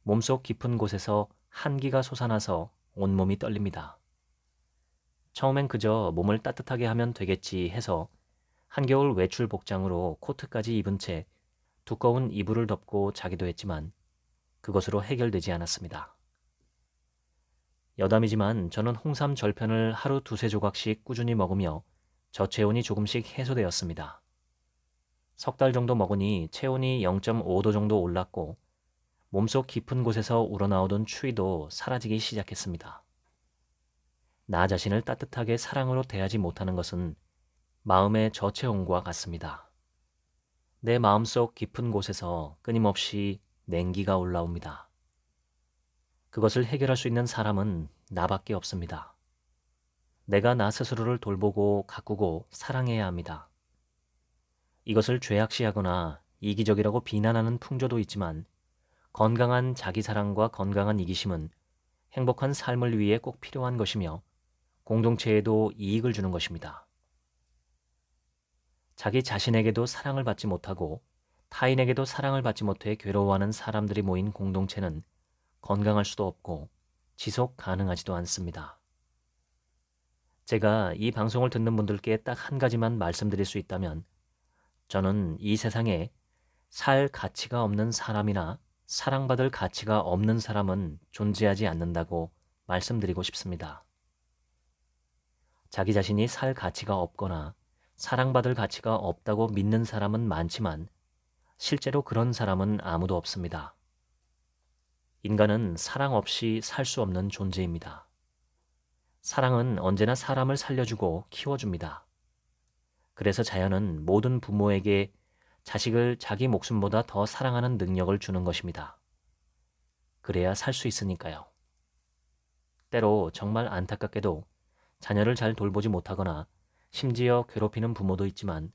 몸속 깊은 곳에서 한기가 솟아나서 온몸이 떨립니다. 처음엔 그저 몸을 따뜻하게 하면 되겠지 해서 한겨울 외출 복장으로 코트까지 입은 채 두꺼운 이불을 덮고 자기도 했지만 그것으로 해결되지 않았습니다. 여담이지만 저는 홍삼 절편을 하루 두세 조각씩 꾸준히 먹으며 저체온이 조금씩 해소되었습니다. 석 달 정도 먹으니 체온이 0.5도 정도 올랐고 몸속 깊은 곳에서 우러나오던 추위도 사라지기 시작했습니다. 나 자신을 따뜻하게 사랑으로 대하지 못하는 것은 마음의 저체온과 같습니다. 내 마음속 깊은 곳에서 끊임없이 냉기가 올라옵니다. 그것을 해결할 수 있는 사람은 나밖에 없습니다. 내가 나 스스로를 돌보고 가꾸고 사랑해야 합니다. 이것을 죄악시하거나 이기적이라고 비난하는 풍조도 있지만 건강한 자기사랑과 건강한 이기심은 행복한 삶을 위해 꼭 필요한 것이며 공동체에도 이익을 주는 것입니다. 자기 자신에게도 사랑을 받지 못하고 타인에게도 사랑을 받지 못해 괴로워하는 사람들이 모인 공동체는 건강할 수도 없고 지속 가능하지도 않습니다. 제가 이 방송을 듣는 분들께 딱 한 가지만 말씀드릴 수 있다면 저는 이 세상에 살 가치가 없는 사람이나 사랑받을 가치가 없는 사람은 존재하지 않는다고 말씀드리고 싶습니다. 자기 자신이 살 가치가 없거나 사랑받을 가치가 없다고 믿는 사람은 많지만 실제로 그런 사람은 아무도 없습니다. 인간은 사랑 없이 살 수 없는 존재입니다. 사랑은 언제나 사람을 살려주고 키워줍니다. 그래서 자연은 모든 부모에게 자식을 자기 목숨보다 더 사랑하는 능력을 주는 것입니다. 그래야 살 수 있으니까요. 때로 정말 안타깝게도 자녀를 잘 돌보지 못하거나 심지어 괴롭히는 부모도 있지만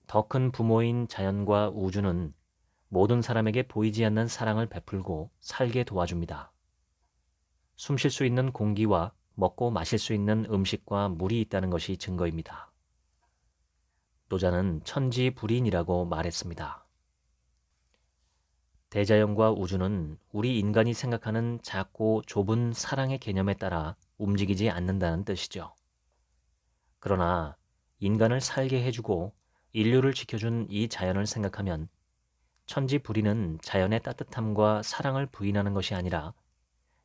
더 큰 부모인 자연과 우주는 모든 사람에게 보이지 않는 사랑을 베풀고 살게 도와줍니다. 숨 쉴 수 있는 공기와 먹고 마실 수 있는 음식과 물이 있다는 것이 증거입니다. 노자는 천지불인이라고 말했습니다. 대자연과 우주는 우리 인간이 생각하는 작고 좁은 사랑의 개념에 따라 움직이지 않는다는 뜻이죠. 그러나 인간을 살게 해주고 인류를 지켜준 이 자연을 생각하면 천지불인은 자연의 따뜻함과 사랑을 부인하는 것이 아니라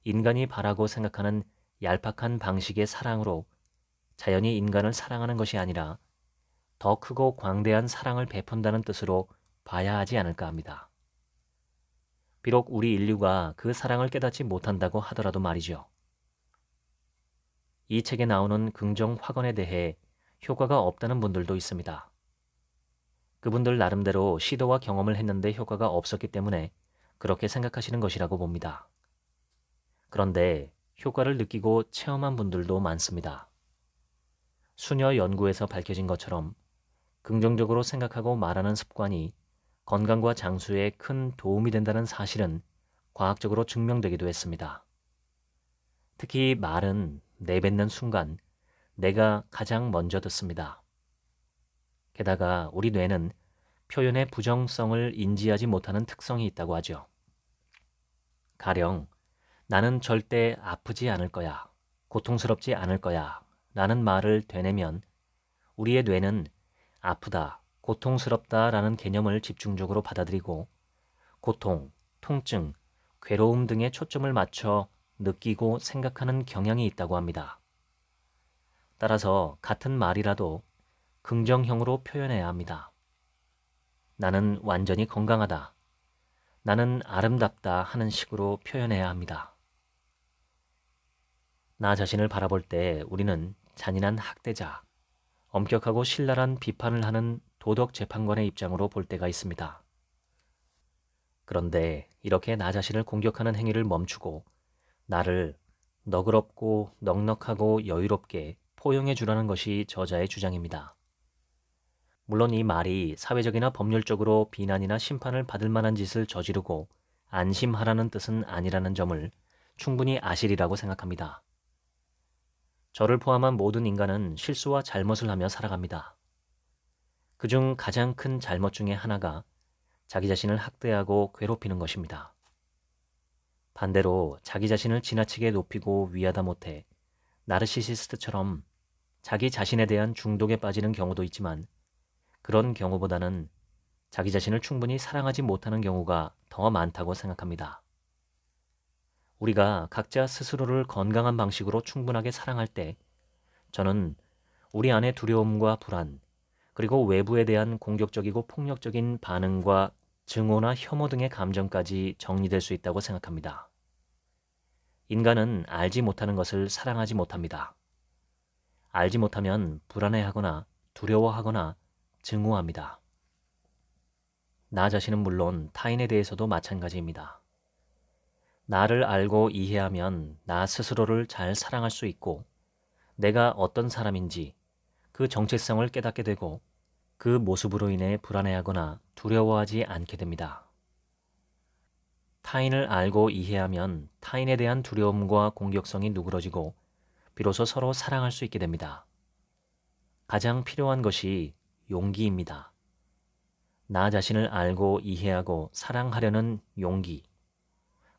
인간이 바라고 생각하는 얄팍한 방식의 사랑으로 자연이 인간을 사랑하는 것이 아니라 더 크고 광대한 사랑을 베푼다는 뜻으로 봐야 하지 않을까 합니다. 비록 우리 인류가 그 사랑을 깨닫지 못한다고 하더라도 말이죠. 이 책에 나오는 긍정 확언에 대해 효과가 없다는 분들도 있습니다. 그분들 나름대로 시도와 경험을 했는데 효과가 없었기 때문에 그렇게 생각하시는 것이라고 봅니다. 그런데 효과를 느끼고 체험한 분들도 많습니다. 수녀 연구에서 밝혀진 것처럼 긍정적으로 생각하고 말하는 습관이 건강과 장수에 큰 도움이 된다는 사실은 과학적으로 증명되기도 했습니다. 특히 말은 내뱉는 순간 내가 가장 먼저 듣습니다. 게다가 우리 뇌는 표현의 부정성을 인지하지 못하는 특성이 있다고 하죠. 가령 나는 절대 아프지 않을 거야, 고통스럽지 않을 거야 라는 말을 되뇌면 우리의 뇌는 아프다, 고통스럽다 라는 개념을 집중적으로 받아들이고 고통, 통증, 괴로움 등에 초점을 맞춰 느끼고 생각하는 경향이 있다고 합니다. 따라서 같은 말이라도 긍정형으로 표현해야 합니다. 나는 완전히 건강하다. 나는 아름답다 하는 식으로 표현해야 합니다. 나 자신을 바라볼 때 우리는 잔인한 학대자, 엄격하고 신랄한 비판을 하는 도덕 재판관의 입장으로 볼 때가 있습니다. 그런데 이렇게 나 자신을 공격하는 행위를 멈추고 나를 너그럽고 넉넉하고 여유롭게 포용해 주라는 것이 저자의 주장입니다. 물론 이 말이 사회적이나 법률적으로 비난이나 심판을 받을 만한 짓을 저지르고 안심하라는 뜻은 아니라는 점을 충분히 아시리라고 생각합니다. 저를 포함한 모든 인간은 실수와 잘못을 하며 살아갑니다. 그중 가장 큰 잘못 중에 하나가 자기 자신을 학대하고 괴롭히는 것입니다. 반대로 자기 자신을 지나치게 높이고 위하다 못해 나르시시스트처럼 자기 자신에 대한 중독에 빠지는 경우도 있지만 그런 경우보다는 자기 자신을 충분히 사랑하지 못하는 경우가 더 많다고 생각합니다. 우리가 각자 스스로를 건강한 방식으로 충분하게 사랑할 때 저는 우리 안의 두려움과 불안, 그리고 외부에 대한 공격적이고 폭력적인 반응과 증오나 혐오 등의 감정까지 정리될 수 있다고 생각합니다. 인간은 알지 못하는 것을 사랑하지 못합니다. 알지 못하면 불안해하거나 두려워하거나 증오합니다. 나 자신은 물론 타인에 대해서도 마찬가지입니다. 나를 알고 이해하면 나 스스로를 잘 사랑할 수 있고 내가 어떤 사람인지 그 정체성을 깨닫게 되고 그 모습으로 인해 불안해하거나 두려워하지 않게 됩니다. 타인을 알고 이해하면 타인에 대한 두려움과 공격성이 누그러지고 비로소 서로 사랑할 수 있게 됩니다. 가장 필요한 것이 용기입니다. 나 자신을 알고 이해하고 사랑하려는 용기,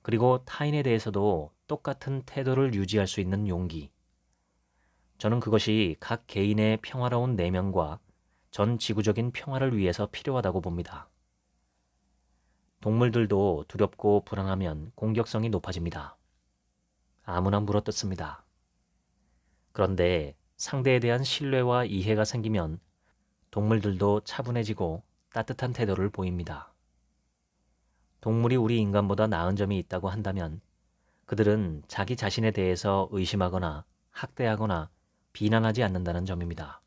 그리고 타인에 대해서도 똑같은 태도를 유지할 수 있는 용기. 저는 그것이 각 개인의 평화로운 내면과 전 지구적인 평화를 위해서 필요하다고 봅니다. 동물들도 두렵고 불안하면 공격성이 높아집니다. 아무나 물어뜯습니다. 그런데 상대에 대한 신뢰와 이해가 생기면 동물들도 차분해지고 따뜻한 태도를 보입니다. 동물이 우리 인간보다 나은 점이 있다고 한다면 그들은 자기 자신에 대해서 의심하거나 학대하거나 비난하지 않는다는 점입니다.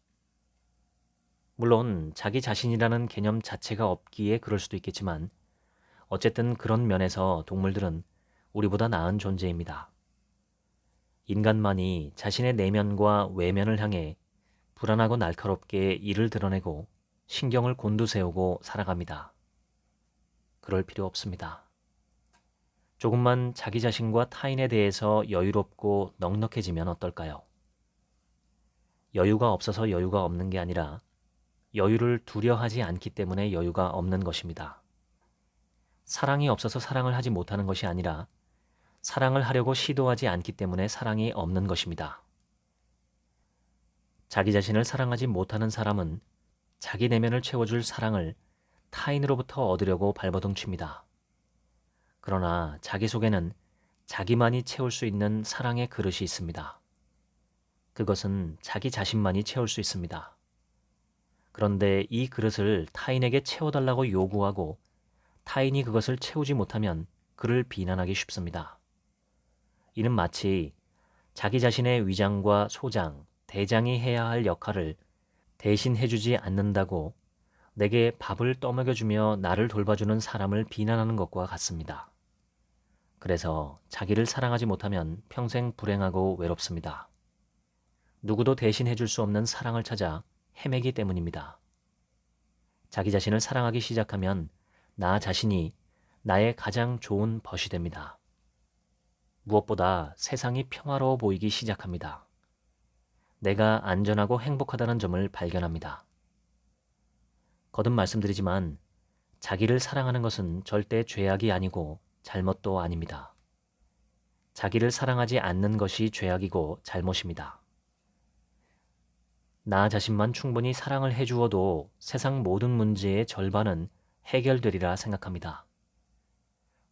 물론 자기 자신이라는 개념 자체가 없기에 그럴 수도 있겠지만 어쨌든 그런 면에서 동물들은 우리보다 나은 존재입니다. 인간만이 자신의 내면과 외면을 향해 불안하고 날카롭게 이를 드러내고 신경을 곤두세우고 살아갑니다. 그럴 필요 없습니다. 조금만 자기 자신과 타인에 대해서 여유롭고 넉넉해지면 어떨까요? 여유가 없어서 여유가 없는 게 아니라 여유를 두려하지 않기 때문에 여유가 없는 것입니다. 사랑이 없어서 사랑을 하지 못하는 것이 아니라 사랑을 하려고 시도하지 않기 때문에 사랑이 없는 것입니다. 자기 자신을 사랑하지 못하는 사람은 자기 내면을 채워줄 사랑을 타인으로부터 얻으려고 발버둥칩니다. 그러나 자기 속에는 자기만이 채울 수 있는 사랑의 그릇이 있습니다. 그것은 자기 자신만이 채울 수 있습니다. 그런데 이 그릇을 타인에게 채워달라고 요구하고 타인이 그것을 채우지 못하면 그를 비난하기 쉽습니다. 이는 마치 자기 자신의 위장과 소장, 대장이 해야 할 역할을 대신 해주지 않는다고 내게 밥을 떠먹여주며 나를 돌봐주는 사람을 비난하는 것과 같습니다. 그래서 자기를 사랑하지 못하면 평생 불행하고 외롭습니다. 누구도 대신해 줄 수 없는 사랑을 찾아 헤매기 때문입니다. 자기 자신을 사랑하기 시작하면 나 자신이 나의 가장 좋은 벗이 됩니다. 무엇보다 세상이 평화로워 보이기 시작합니다. 내가 안전하고 행복하다는 점을 발견합니다. 거듭 말씀드리지만 자기를 사랑하는 것은 절대 죄악이 아니고 잘못도 아닙니다. 자기를 사랑하지 않는 것이 죄악이고 잘못입니다. 나 자신만 충분히 사랑을 해주어도 세상 모든 문제의 절반은 해결되리라 생각합니다.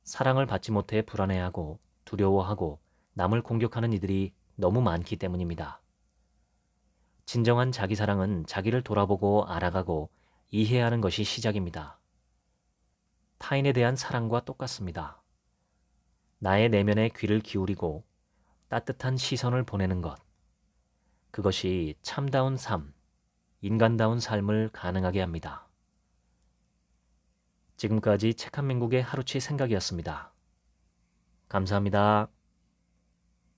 사랑을 받지 못해 불안해하고 두려워하고 남을 공격하는 이들이 너무 많기 때문입니다. 진정한 자기 사랑은 자기를 돌아보고 알아가고 이해하는 것이 시작입니다. 타인에 대한 사랑과 똑같습니다. 나의 내면에 귀를 기울이고 따뜻한 시선을 보내는 것. 그것이 참다운 삶, 인간다운 삶을 가능하게 합니다. 지금까지 책 한 민국의 하루치 생각이었습니다. 감사합니다.